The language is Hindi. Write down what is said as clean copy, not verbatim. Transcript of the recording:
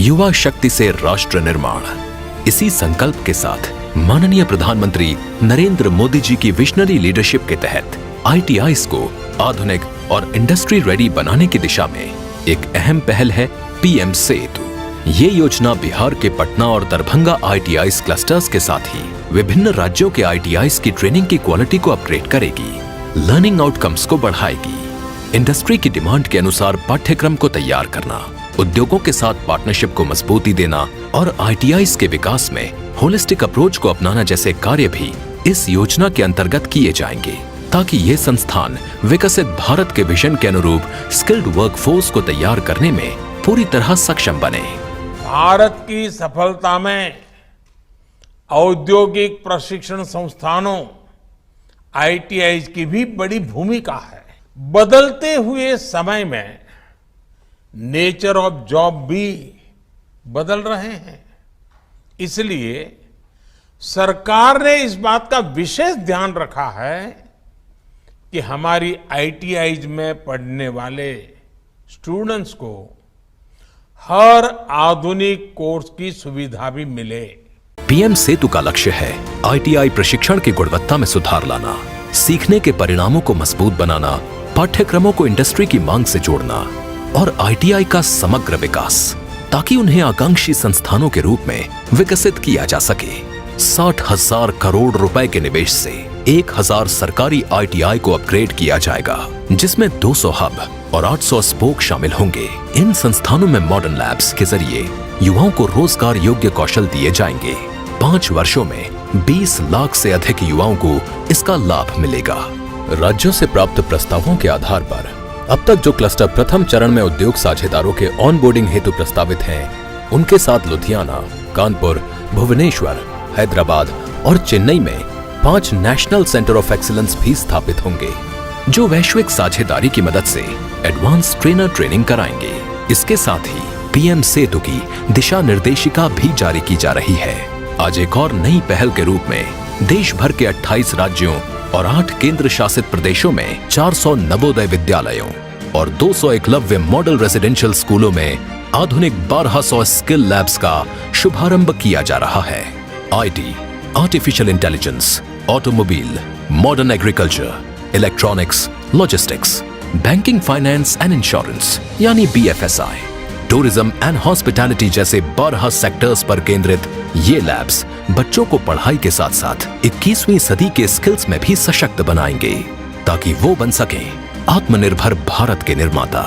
युवा शक्ति से राष्ट्र निर्माण, इसी संकल्प के साथ माननीय प्रधानमंत्री नरेंद्र मोदी जी की विजनरी लीडरशिप के तहत ITIs को आधुनिक और इंडस्ट्री रेडी बनाने की दिशा में एक अहम पहल है PM सेतु। ये योजना बिहार के पटना और दरभंगा ITIs क्लस्टर्स के साथ ही विभिन्न राज्यों के ITIs की ट्रेनिंग की क्वालिटी को अपग्रेड करेगी, लर्निंग आउटकम्स को बढ़ाएगी, इंडस्ट्री की डिमांड के अनुसार पाठ्यक्रम को तैयार करना, उद्योगों के साथ पार्टनरशिप को मजबूती देना और ITIs के विकास में होलिस्टिक अप्रोच को अपनाना जैसे कार्य भी इस योजना के अंतर्गत किए जाएंगे, ताकि ये संस्थान विकसित भारत के विजन के अनुरूप स्किल्ड वर्कफोर्स को तैयार करने में पूरी तरह सक्षम बने। भारत की सफलता में औद्योगिक प्रशिक्षण संस्थानों ITIs की भी बड़ी भूमिका है। बदलते हुए समय में नेचर ऑफ जॉब भी बदल रहे हैं, इसलिए सरकार ने इस बात का विशेष ध्यान रखा है कि हमारी ITIs में पढ़ने वाले स्टूडेंट्स को हर आधुनिक कोर्स की सुविधा भी मिले। PM सेतु का लक्ष्य है ITI प्रशिक्षण की गुणवत्ता में सुधार लाना, सीखने के परिणामों को मजबूत बनाना, पाठ्यक्रमों को इंडस्ट्री की मांग से जोड़ना और ITI का समग्र विकास, ताकि उन्हें आकांक्षी संस्थानों के रूप में विकसित किया जा सके। 60,000 करोड़ रुपए के निवेश से 1,000 सरकारी ITI को अपग्रेड किया जाएगा, जिसमें 200 हब और 800 स्पोक शामिल होंगे। इन संस्थानों में मॉडर्न लैब्स के जरिए युवाओं को रोजगार योग्य कौशल दिए जाएंगे। 5 वर्षों में 20 लाख से अधिक युवाओं को इसका लाभ मिलेगा। राज्यों से प्राप्त प्रस्तावों के आधार पर अब तक जो क्लस्टर प्रथम चरण में उद्योग साझेदारों के ऑनबोर्डिंग हेतु प्रस्तावित हैं, उनके साथ लुधियाना, कानपुर, भुवनेश्वर, हैदराबाद और चेन्नई में 5 नेशनल सेंटर ऑफ एक्सीलेंस भी स्थापित होंगे, जो वैश्विक साझेदारी की मदद से एडवांस ट्रेनर ट्रेनिंग कराएंगे। इसके साथ ही PM सेतु की दिशा निर्देशिका भी जारी की जा रही है। आज एक और नई पहल के रूप में देश भर के 28 राज्यों और 8 केंद्र शासित प्रदेशों में 400 नवोदय विद्यालयों और 200 एकलव्य मॉडल रेजिडेंशियल स्कूलों में आधुनिक 1200 स्किल लैब्स का शुभारंभ किया जा रहा है। IT, artificial intelligence, automobile, modern agriculture, electronics, logistics, banking, finance and insurance यानी BFSI, टूरिज्म एंड हॉस्पिटैलिटी जैसे 12 सेक्टर्स पर केंद्रित ये लैब्स बच्चों को पढ़ाई के साथ साथ 21वीं सदी के स्किल्स में भी सशक्त बनाएंगे, ताकि वो बन सकें आत्मनिर्भर भारत के निर्माता।